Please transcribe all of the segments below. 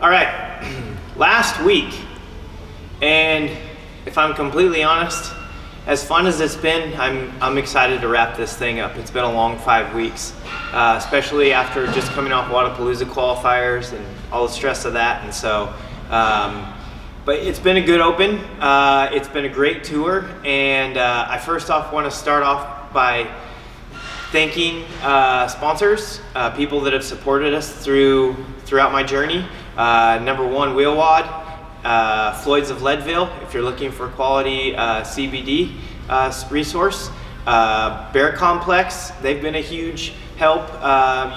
All right, last week, and if I'm completely honest, as fun as it's been, I'm excited to wrap this thing up. It's been a long 5 weeks, especially after just coming off Wodapalooza qualifiers and all the stress of that. And so, but it's been a good open. It's been a great tour, and I first off want to start off by thanking sponsors, people that have supported us throughout my journey. Number one, WheelWOD, Floyd's of Leadville, if you're looking for quality CBD resource. Bear Complex, they've been a huge help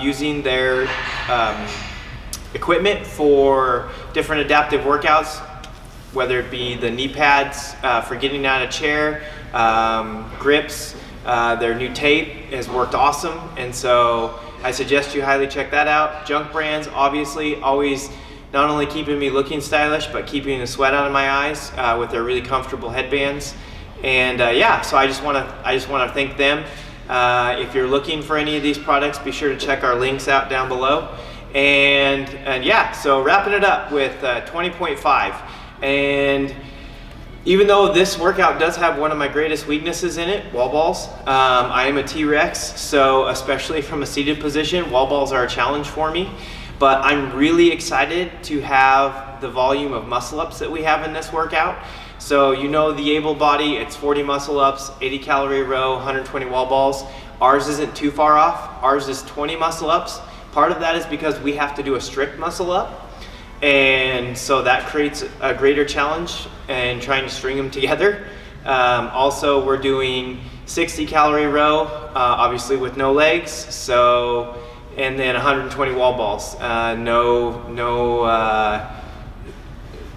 using their equipment for different adaptive workouts, whether it be the knee pads for getting out of chair, grips. Their new tape has worked awesome, and so I suggest you highly check that out. Junk Brands, obviously, always not only keeping me looking stylish, but keeping the sweat out of my eyes with their really comfortable headbands. And yeah, so I just want to thank them. If you're looking for any of these products, be sure to check our links out down below. And yeah, so wrapping it up with 20.5. And even though this workout does have one of my greatest weaknesses in it, wall balls, I am a T-Rex, so especially from a seated position, wall balls are a challenge for me. But I'm really excited to have the volume of muscle ups that we have in this workout. So you know the able body, it's 40 muscle ups, 80 calorie row, 120 wall balls. Ours isn't too far off. Ours is 20 muscle ups. Part of that is because we have to do a strict muscle up. And so that creates a greater challenge in trying to string them together. Also, we're doing 60 calorie row, obviously with no legs. So, and then 120 wall balls.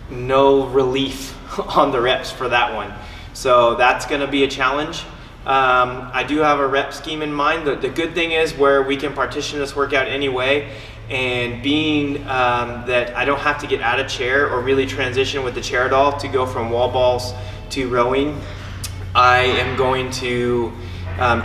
No relief on the reps for that one. So that's gonna be a challenge. I do have a rep scheme in mind. The good thing is where we can partition this workout anyway, and being that I don't have to get out of chair or really transition with the chair at all to go from wall balls to rowing, I am going to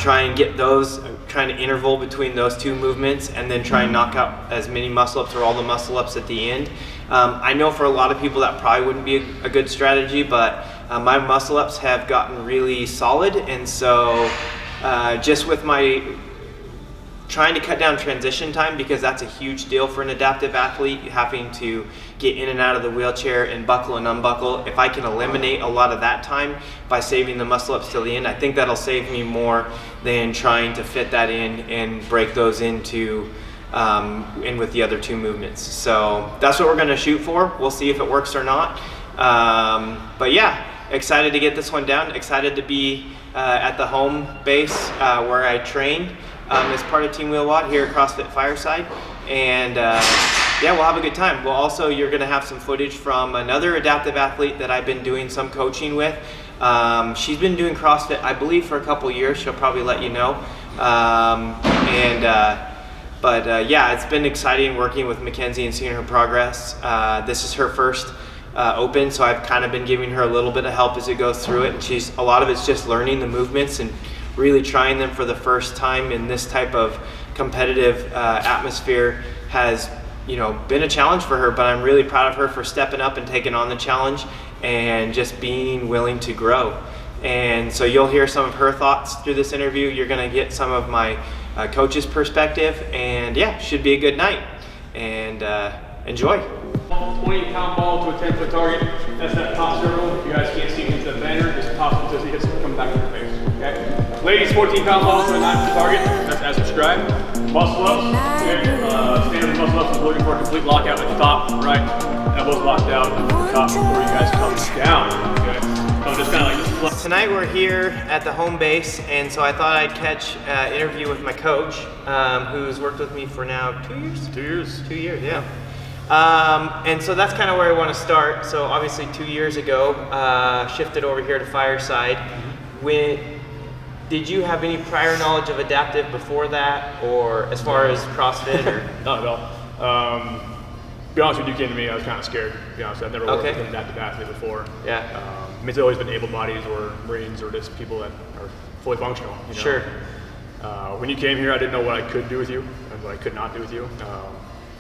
try and get those, trying to interval between those two movements and then try and knock out as many muscle ups or all the muscle ups at the end. I know for a lot of people that probably wouldn't be a good strategy, but my muscle ups have gotten really solid, and so just with my trying to cut down transition time, because that's a huge deal for an adaptive athlete, having to get in and out of the wheelchair and buckle and unbuckle. If I can eliminate a lot of that time by saving the muscle ups till the end, I think that'll save me more than trying to fit that in and break those into in with the other two movements. So that's what we're gonna shoot for. We'll see if it works or not. But yeah, excited to get this one down, excited to be at the home base where I trained as part of Team WheelWOD here at CrossFit Fireside. And yeah, we'll have a good time. Well, also, you're gonna have some footage from another adaptive athlete that I've been doing some coaching with. She's been doing CrossFit, I believe, for a couple years. She'll probably let you know. But yeah, it's been exciting working with Mackenzie and seeing her progress. This is her first open, so I've kind of been giving her a little bit of help as it goes through it. And a lot of it's just learning the movements and really trying them for the first time in this type of competitive atmosphere has, been a challenge for her, but I'm really proud of her for stepping up and taking on the challenge and just being willing to grow. And so you'll hear some of her thoughts through this interview. You're gonna get some of my coach's perspective, and yeah, should be a good night. And enjoy. 20-pound ball to a 10-foot target. That's that top circle. If you guys can't see into the banner, just toss it until it hits, come back to your face. Okay. Ladies, 14-pound ball to a 9-foot target. That's as subscribed. Muscle ups. Okay. Standard muscle ups is looking for a complete lockout at the top, right? Elbows locked out at the top before you guys come down. Okay. So just kind of like this. Tonight we're here at the home base, and so I thought I'd catch an interview with my coach, who's worked with me for now 2 years. 2 years. 2 years, yeah. And so that's kind of where I want to start. So obviously 2 years ago, shifted over here to Fireside. Did you have any prior knowledge of adaptive before that, or as far as CrossFit? Or? Not at all. To be honest with you, you came to me, I was kind of scared. To be honest, I've never worked with an adaptive athlete before. Yeah. It's always been able bodies or Marines or just people that are fully functional. Sure. When you came here, I didn't know what I could do with you and what I could not do with you.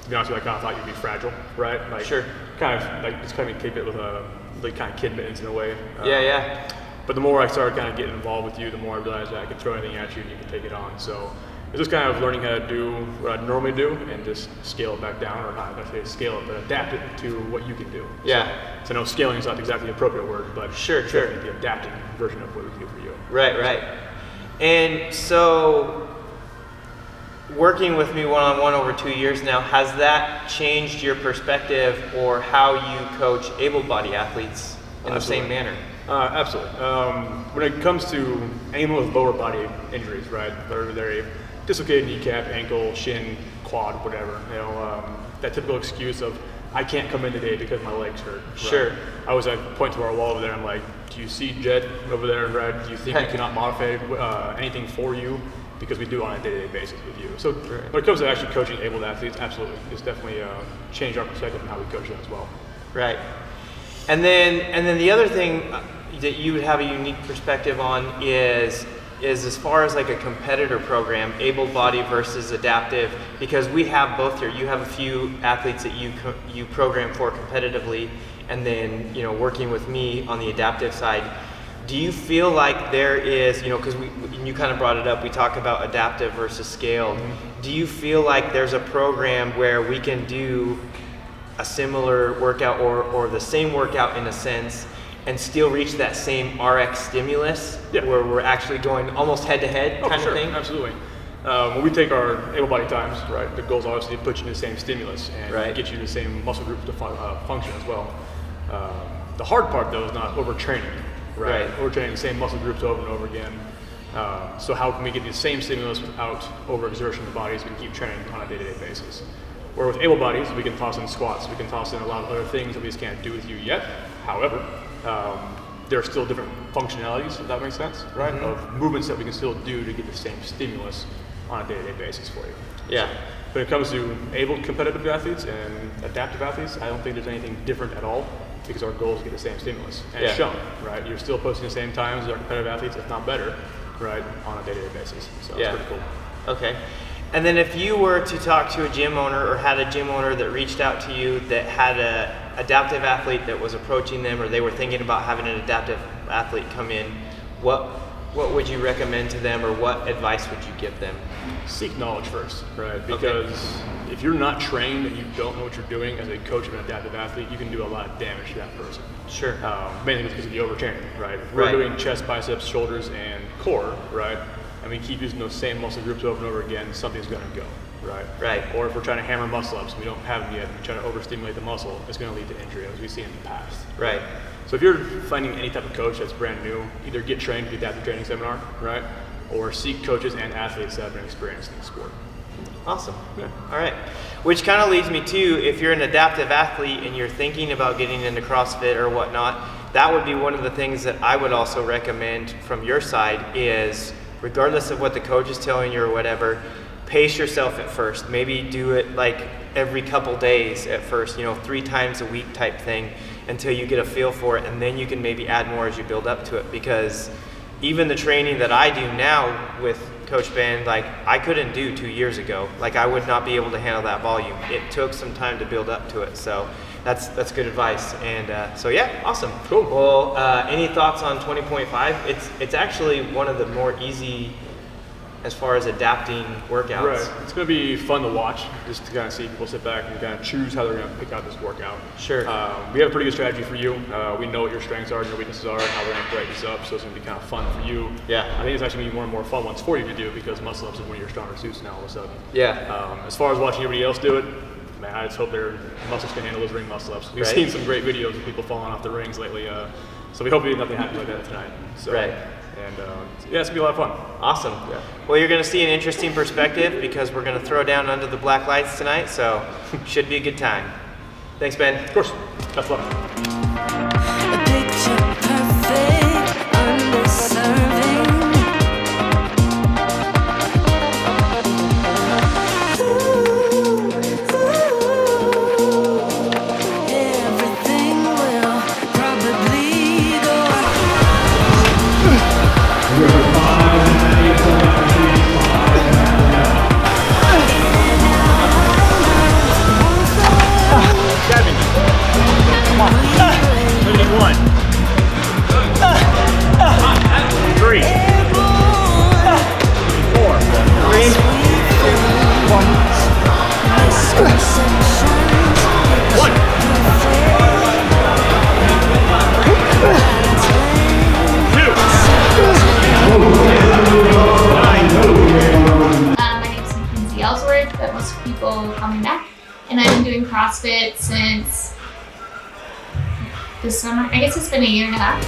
to be honest with you, I kind of thought you'd be fragile, right? Like, sure. Kind of like just kind of keep it with a like kind of kid mittens in a way. Yeah. But the more I started kind of getting involved with you, the more I realized that I could throw anything at you and you can take it on. So it's just kind of learning how to do what I normally do and just scale it back down, or not necessarily scale it, but adapt it to what you can do. Yeah. So I know scaling is not exactly the appropriate word, but sure. The adapting version of what we can do for you. Right. And so, working with me one-on-one over 2 years now, has that changed your perspective or how you coach able-bodied athletes in the same manner? Absolutely. When it comes to anyone with lower body injuries, right, whether they're a dislocated kneecap, ankle, shin, quad, whatever, that typical excuse of, I can't come in today because my legs hurt. Right? Sure. I was point to our wall over there, I'm like, do you see Jed over there, right? Do you think we cannot modify anything for you? Because we do on a day-to-day basis with you. So when it comes to actually coaching able athletes, absolutely, it's definitely changed our perspective on how we coach them as well. Right. And then the other thing that you would have a unique perspective on is as far as like a competitor program, able body versus adaptive, because we have both here. You have a few athletes that you program for competitively, and then working with me on the adaptive side. Do you feel like there is, because you kind of brought it up, we talk about adaptive versus scaled. Mm-hmm. Do you feel like there's a program where we can do a similar workout or the same workout in a sense and still reach that same RX stimulus where we're actually going almost head-to-head kind of thing? Absolutely. When we take our able-bodied times, right, the goal is obviously to put you in the same stimulus and get you the same muscle group to function as well. The hard part, though, is not overtraining. Right. Overtraining the same muscle groups over and over again. So how can we get the same stimulus without overexertion of the bodies? We can keep training on a day-to-day basis. Where with able bodies, we can toss in squats, we can toss in a lot of other things that we just can't do with you yet. However, there are still different functionalities, if that makes sense, right? Mm-hmm. Of movements that we can still do to get the same stimulus on a day-to-day basis for you. Yeah. When it comes to able competitive athletes and adaptive athletes, I don't think there's anything different at all, because our goal is to get the same stimulus. And it's shown, right? You're still posting the same times as our competitive athletes, if not better, right, on a day-to-day basis. So it's pretty cool. Okay. And then if you were to talk to a gym owner or had a gym owner that reached out to you that had a adaptive athlete that was approaching them, or they were thinking about having an adaptive athlete come in, what would you recommend to them, or what advice would you give them? Seek knowledge first, right? Because if you're not trained and you don't know what you're doing as a coach of an adaptive athlete, you can do a lot of damage to that person. Sure. Mainly because of the overtraining, right? If we're doing chest, biceps, shoulders, and core, right? And we keep using those same muscle groups over and over again, something's going to go, right? Right. Or if we're trying to hammer muscle ups, we don't have them yet, and we try to overstimulate the muscle, it's going to lead to injury, as we've seen in the past. Right. So if you're finding any type of coach that's brand new, either get trained at the adaptive training seminar, right? Or seek coaches and athletes that have been experienced in the sport. Awesome. Yeah. All right. Which kind of leads me to, if you're an adaptive athlete and you're thinking about getting into CrossFit or whatnot, that would be one of the things that I would also recommend from your side is, regardless of what the coach is telling you or whatever, pace yourself at first. Maybe do it like every couple days at first, 3 times a week type thing until you get a feel for it, and then you can maybe add more as you build up to it. Because even the training that I do now with Coach Ben, like I couldn't do 2 years ago. Like I would not be able to handle that volume. It took some time to build up to it. So that's good advice. And so yeah, awesome. Cool. Well, any thoughts on 20.5? It's actually one of the more easy as far as adapting workouts. Right. It's going to be fun to watch, just to kind of see people sit back and kind of choose how they're going to pick out this workout. Sure. We have a pretty good strategy for you. We know what your strengths are and your weaknesses are and how we're going to break this up, so it's going to be kind of fun for you. Yeah. I think it's actually going to be more and more fun ones for you to do, because muscle ups is one of your stronger suits now all of a sudden. Yeah. As far as watching everybody else do it, man, I just hope their muscles can handle those ring muscle ups. We've seen some great videos of people falling off the rings lately, so we hope nothing happens like that tonight. So, right. And yeah, it's going to be a lot of fun. Awesome. Yeah. Well, you're going to see an interesting perspective because we're going to throw down under the black lights tonight, so should be a good time. Thanks, Ben. Of course. Best luck. A picture perfect, undeserving. Everything will probably go. on my neck. And I've been doing CrossFit since this summer. I guess it's been a year and a half.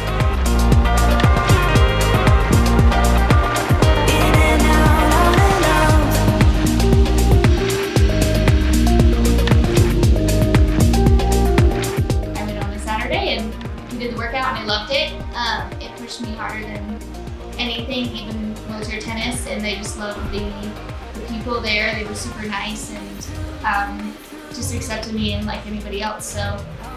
I went on a Saturday and we did the workout and I loved it. It pushed me harder than anything, even wheelchair tennis, and they just loved the people there. They were super nice and just accepted me and like anybody else. So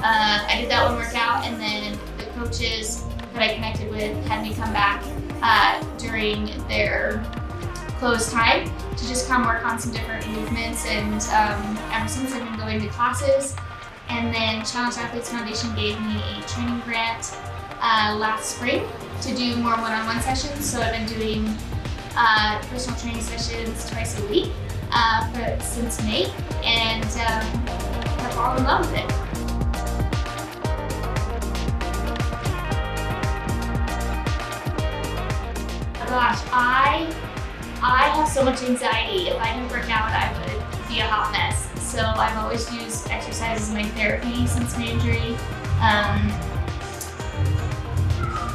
I did that one workout, and then the coaches that I connected with had me come back during their closed time to just come work on some different movements. And ever since I've been going to classes. And then Challenge Athletes Foundation gave me a training grant last spring to do more one-on-one sessions. So I've been doing personal training sessions twice a week since May, and I've fallen in love with it. Gosh, I have so much anxiety. If I didn't work out, I would be a hot mess. So I've always used exercise as my therapy since my injury.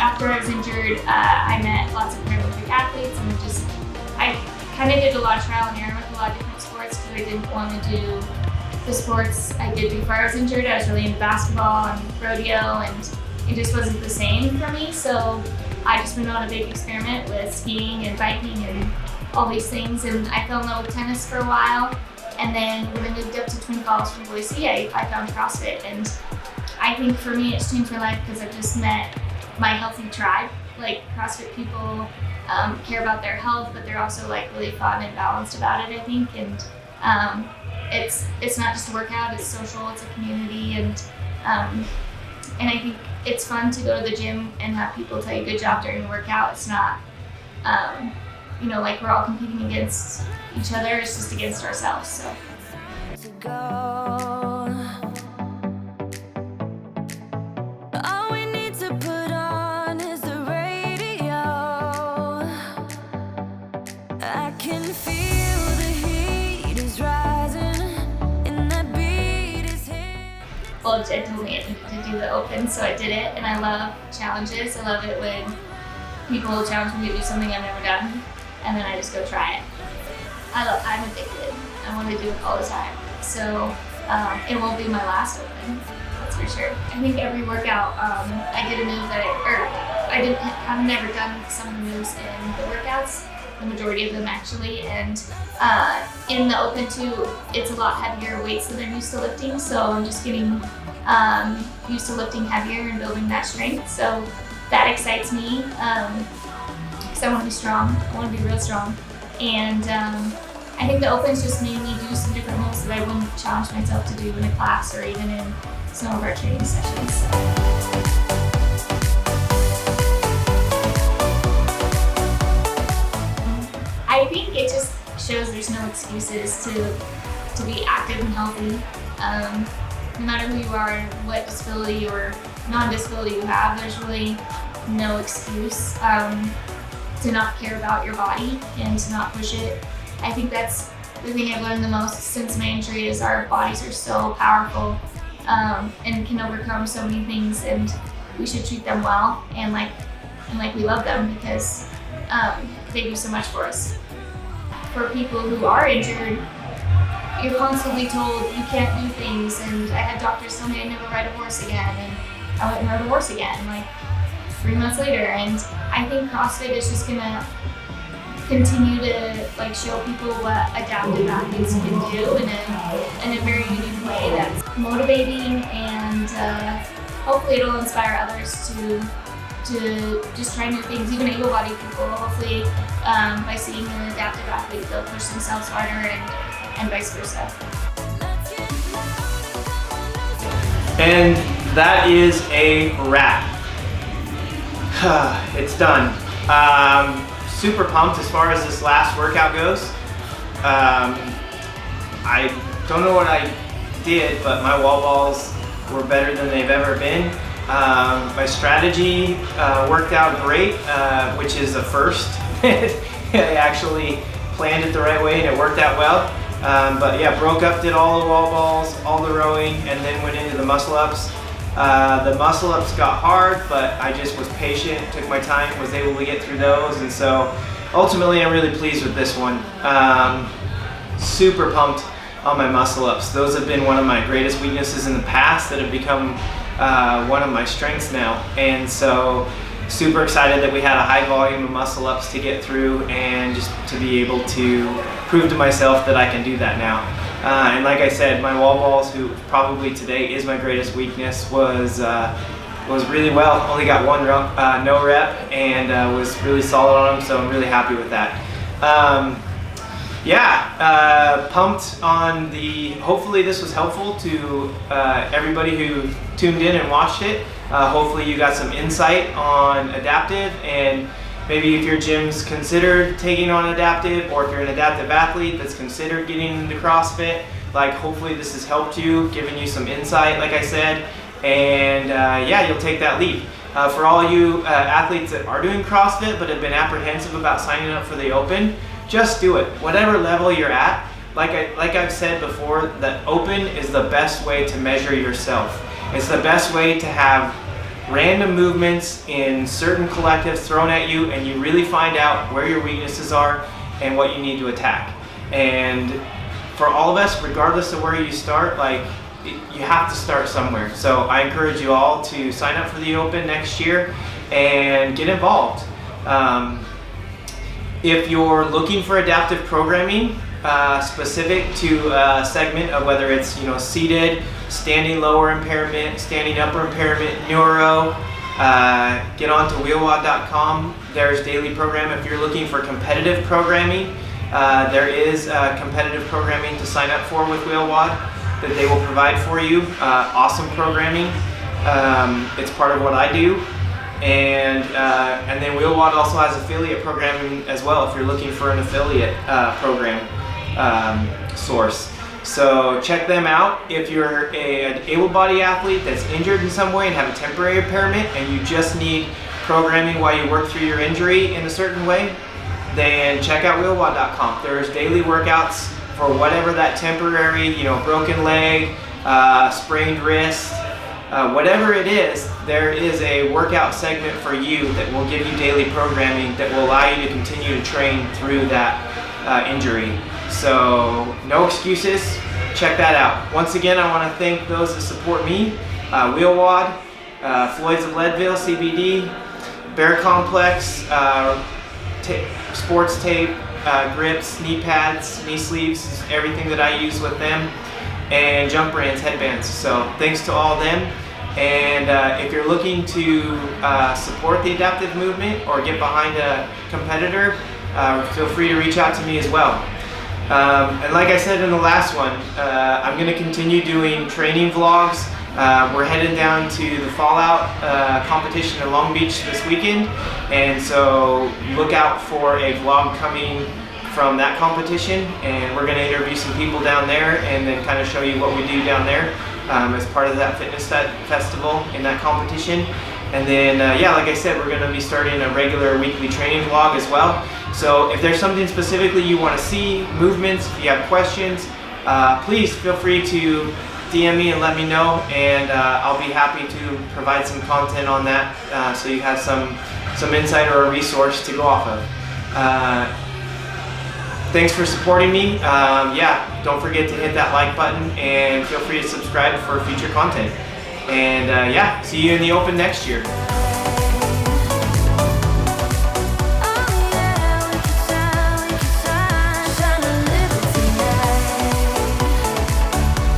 After I was injured, I met lots of Paralympic athletes, and I kind of did a lot of trial and error with a lot of different sports because I didn't want to do the sports I did before I was injured. I was really into basketball and rodeo, and it just wasn't the same for me. So I just went on a big experiment with skiing and biking and all these things, and I fell in love with tennis for a while. And then when I moved up to Twin Falls from Boise, I found CrossFit, and I think for me it's changed my life because I've just met my healthy tribe. Like CrossFit people care about their health, but they're also like really fun and balanced about it, I think. And it's not just a workout, it's social, it's a community, and I think it's fun to go to the gym and have people tell you good job during the workout. It's not like we're all competing against each other, it's just against ourselves. So. Well, Jed told me I needed to do the open, so I did it, and I love challenges. I love it when people challenge me to do something I've never done, and then I just go try it. I'm addicted. I want to do it all the time. So it won't be my last open, that's for sure. I think every workout I get a move that I've never done some of the moves in the workouts, the majority of them actually, and in the open too, it's a lot heavier weights than I'm used to lifting, so I'm just getting used to lifting heavier and building that strength. So that excites me because I want to be strong. I want to be real strong, and I think the opens just made me do some different moves that I wouldn't challenge myself to do in a class or even in some of our training sessions. I think it just shows there's no excuses to be active and healthy. No matter who you are, what disability or non-disability you have, there's really no excuse to not care about your body and to not push it. I think that's the thing I've learned the most since my injury is our bodies are so powerful and can overcome so many things, and we should treat them well and like we love them because they do so much for us. For people who are injured, you're constantly told you can't do things, and I had doctors tell me I'd never ride a horse again, and I went and rode a horse again like 3 months later. And I think CrossFit is just gonna continue to like show people what adaptive athletes can do in a very unique way that's motivating, and hopefully it'll inspire others to just try new things, even able-bodied people. Hopefully by seeing an adaptive athlete, they'll push themselves harder and vice versa. And that is a wrap. It's done. Super pumped as far as this last workout goes. I don't know what I did, but my wall balls were better than they've ever been. My strategy worked out great, which is a first. I actually planned it the right way and it worked out well. But yeah, broke up, did all the wall balls, all the rowing, and then went into the muscle ups. The muscle ups got hard, but I just was patient, took my time, was able to get through those, and so ultimately I'm really pleased with this one. Super pumped on my muscle ups. Those have been one of my greatest weaknesses in the past that have become one of my strengths now, and so super excited that we had a high volume of muscle ups to get through and just to be able to prove to myself that I can do that now. And like I said, my wall balls, who probably today is my greatest weakness, was really well. Only got one no rep and was really solid on them, so I'm really happy with that. Pumped on the, hopefully this was helpful to everybody who tuned in and watched it. Hopefully you got some insight on adaptive, and maybe if your gym's considered taking on adaptive, or if you're an adaptive athlete that's considered getting into CrossFit, like hopefully this has helped you, given you some insight, like I said, and you'll take that leap. For all you athletes that are doing CrossFit but have been apprehensive about signing up for the Open, just do it. Whatever level you're at, like I've said before, the Open is the best way to measure yourself. It's the best way to have random movements in certain collectives thrown at you, and you really find out where your weaknesses are and what you need to attack. And for all of us, regardless of where you start, you have to start somewhere. So I encourage you all to sign up for the Open next year and get involved. If you're looking for adaptive programming specific to a segment of whether it's seated, standing lower impairment, standing upper impairment, neuro, get on to WheelWOD.com. There's daily program. If you're looking for competitive programming, there is competitive programming to sign up for with WheelWOD that they will provide for you. Awesome programming. It's part of what I do. And then WheelWOD also has affiliate programming as well if you're looking for an affiliate program source. So check them out. If you're an able-bodied athlete that's injured in some way and have a temporary impairment and you just need programming while you work through your injury in a certain way, then check out WheelWOD.com. There's daily workouts for whatever that temporary, broken leg, sprained wrist, whatever it is, there is a workout segment for you that will give you daily programming that will allow you to continue to train through that injury. So no excuses, check that out. Once again, I want to thank those that support me, WheelWOD, Floyd's of Leadville, CBD, Bear Complex, sports tape, grips, knee pads, knee sleeves, everything that I use with them, and Jump Brands headbands. So thanks to all of them. And if you're looking to support the adaptive movement or get behind a competitor, feel free to reach out to me as well. And like I said in the last one, I'm going to continue doing training vlogs. We're headed down to the Fallout competition in Long Beach this weekend, and so look out for a vlog coming from that competition, and we're going to interview some people down there and then kind of show you what we do down there as part of that fitness festival in that competition. And then like I said, we're going to be starting a regular weekly training vlog as well. So if there's something specifically you want to see, movements, if you have questions, please feel free to DM me and let me know, and I'll be happy to provide some content on that so you have some insight or a resource to go off of. Thanks for supporting me. Don't forget to hit that like button and feel free to subscribe for future content. And see you in the Open next year.